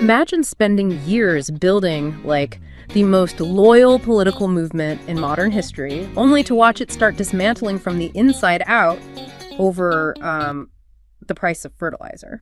Imagine spending years building, like, the most loyal political movement in modern history, only to watch it start dismantling from the inside out over the price of fertilizer.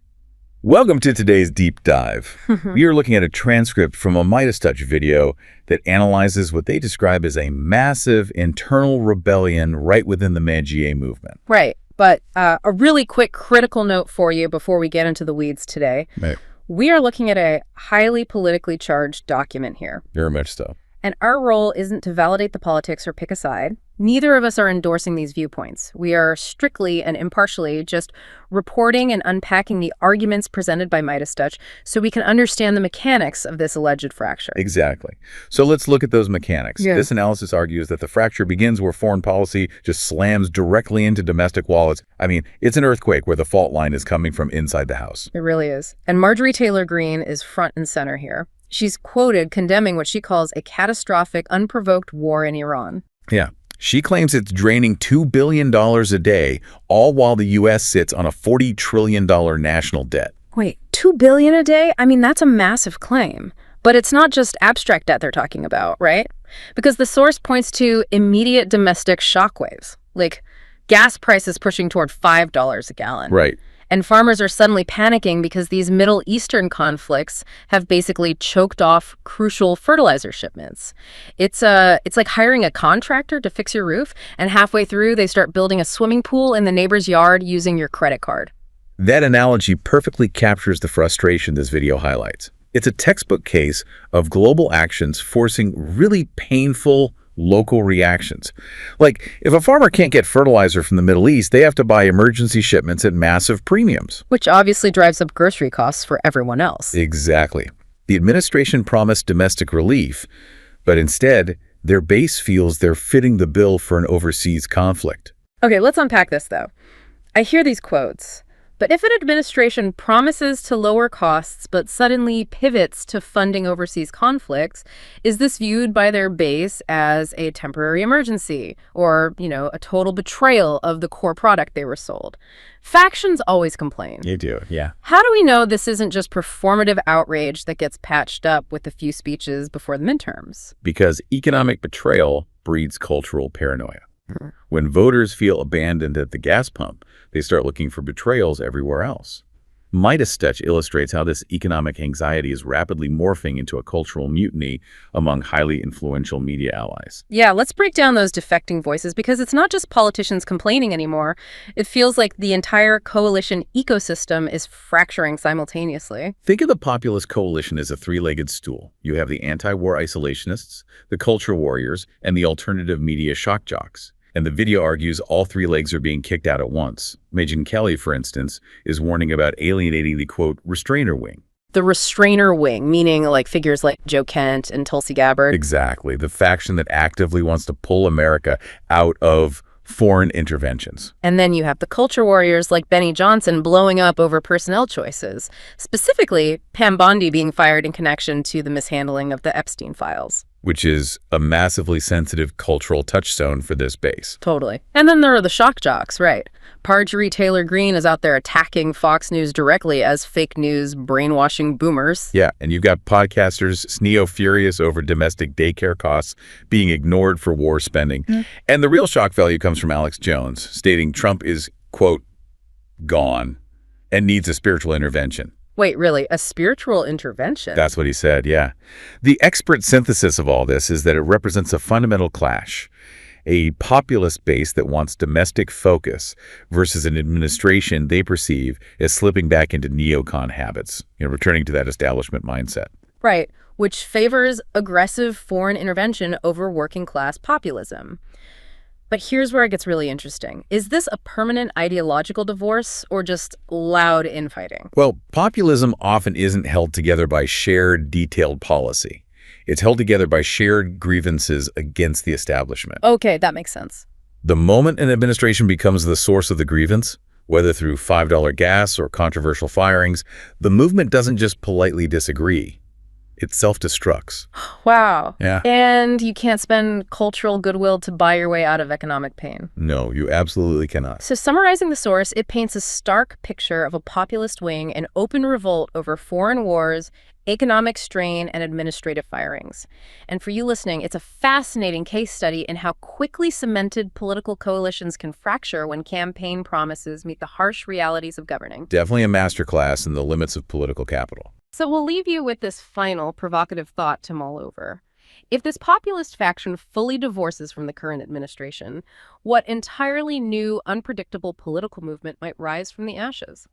Welcome to today's deep dive. We are looking at a transcript from a Midas Touch video that analyzes what they describe as a massive internal rebellion right within the MAGA movement. Right, but a really quick critical note for you before we get into the weeds today. Right. We are looking at a highly politically charged document here. Very much so. And our role isn't to validate the politics or pick a side. Neither of us are endorsing these viewpoints. We are strictly and impartially just reporting and unpacking the arguments presented by Midas Touch so we can understand the mechanics of this alleged fracture. Exactly. So let's look at those mechanics. Yeah. This analysis argues that the fracture begins where foreign policy just slams directly into domestic wallets. I mean, it's an earthquake where the fault line is coming from inside the house. It really is. And Marjorie Greene is front and center here. She's quoted condemning what she calls a catastrophic, unprovoked war in Iran. Yeah. She claims it's draining $2 billion a day, all while the U.S. sits on a $40 trillion national debt. Wait, $2 billion a day? I mean, that's a massive claim. But it's not just abstract debt they're talking about, right? Because the source points to immediate domestic shockwaves, like gas prices pushing toward $5 a gallon. Right. And farmers are suddenly panicking because these Middle Eastern conflicts have basically choked off crucial fertilizer shipments. It's like hiring a contractor to fix your roof, and halfway through they start building a swimming pool in the neighbor's yard using your credit card. That analogy perfectly captures the frustration this video highlights. It's a textbook case of global actions forcing really painful local reactions. Like, if a farmer can't get fertilizer from the Middle East, they have to buy emergency shipments at massive premiums. Which obviously drives up grocery costs for everyone else. Exactly. The administration promised domestic relief, but instead, their base feels they're fitting the bill for an overseas conflict. Okay, let's unpack this, though. I hear these quotes. But if an administration promises to lower costs but suddenly pivots to funding overseas conflicts, is this viewed by their base as a temporary emergency or, a total betrayal of the core product they were sold? Factions always complain. You do, yeah. How do we know this isn't just performative outrage that gets patched up with a few speeches before the midterms? Because economic betrayal breeds cultural paranoia. When voters feel abandoned at the gas pump, they start looking for betrayals everywhere else. Midas Touch illustrates how this economic anxiety is rapidly morphing into a cultural mutiny among highly influential media allies. Yeah, let's break down those defecting voices, because it's not just politicians complaining anymore. It feels like the entire coalition ecosystem is fracturing simultaneously. Think of the populist coalition as a three-legged stool. You have the anti-war isolationists, the culture warriors, and the alternative media shock jocks. And the video argues all three legs are being kicked out at once. Megyn Kelly, for instance, is warning about alienating the, quote, restrainer wing. The restrainer wing, meaning like figures like Joe Kent and Tulsi Gabbard. Exactly. The faction that actively wants to pull America out of foreign interventions. And then you have the culture warriors like Benny Johnson blowing up over personnel choices, specifically Pam Bondi being fired in connection to the mishandling of the Epstein files. Which is a massively sensitive cultural touchstone for this base. Totally. And then there are the shock jocks, right? Marjorie Greene is out there attacking Fox News directly as fake news brainwashing boomers. Yeah, and you've got podcasters sneo-furious over domestic daycare costs being ignored for war spending. And the real shock value comes from Alex Jones, stating Trump is, quote, gone and needs a spiritual intervention. Wait, really? A spiritual intervention? That's what he said, yeah. The expert synthesis of all this is that it represents a fundamental clash. A populist base that wants domestic focus versus an administration they perceive as slipping back into neocon habits, returning to that establishment mindset. Right, which favors aggressive foreign intervention over working-class populism. But here's where it gets really interesting. Is this a permanent ideological divorce or just loud infighting? Well, populism often isn't held together by shared, detailed policy. It's held together by shared grievances against the establishment. Okay, that makes sense. The moment an administration becomes the source of the grievance, whether through $5 gas or controversial firings, the movement doesn't just politely disagree. It self-destructs. Wow. Yeah. And you can't spend cultural goodwill to buy your way out of economic pain. No, you absolutely cannot. So summarizing the source, it paints a stark picture of a populist wing in open revolt over foreign wars economic strain, and administrative firings. And for you listening, it's a fascinating case study in how quickly cemented political coalitions can fracture when campaign promises meet the harsh realities of governing. Definitely a masterclass in the limits of political capital. So we'll leave you with this final provocative thought to mull over. If this populist faction fully divorces from the current administration, what entirely new, unpredictable political movement might rise from the ashes?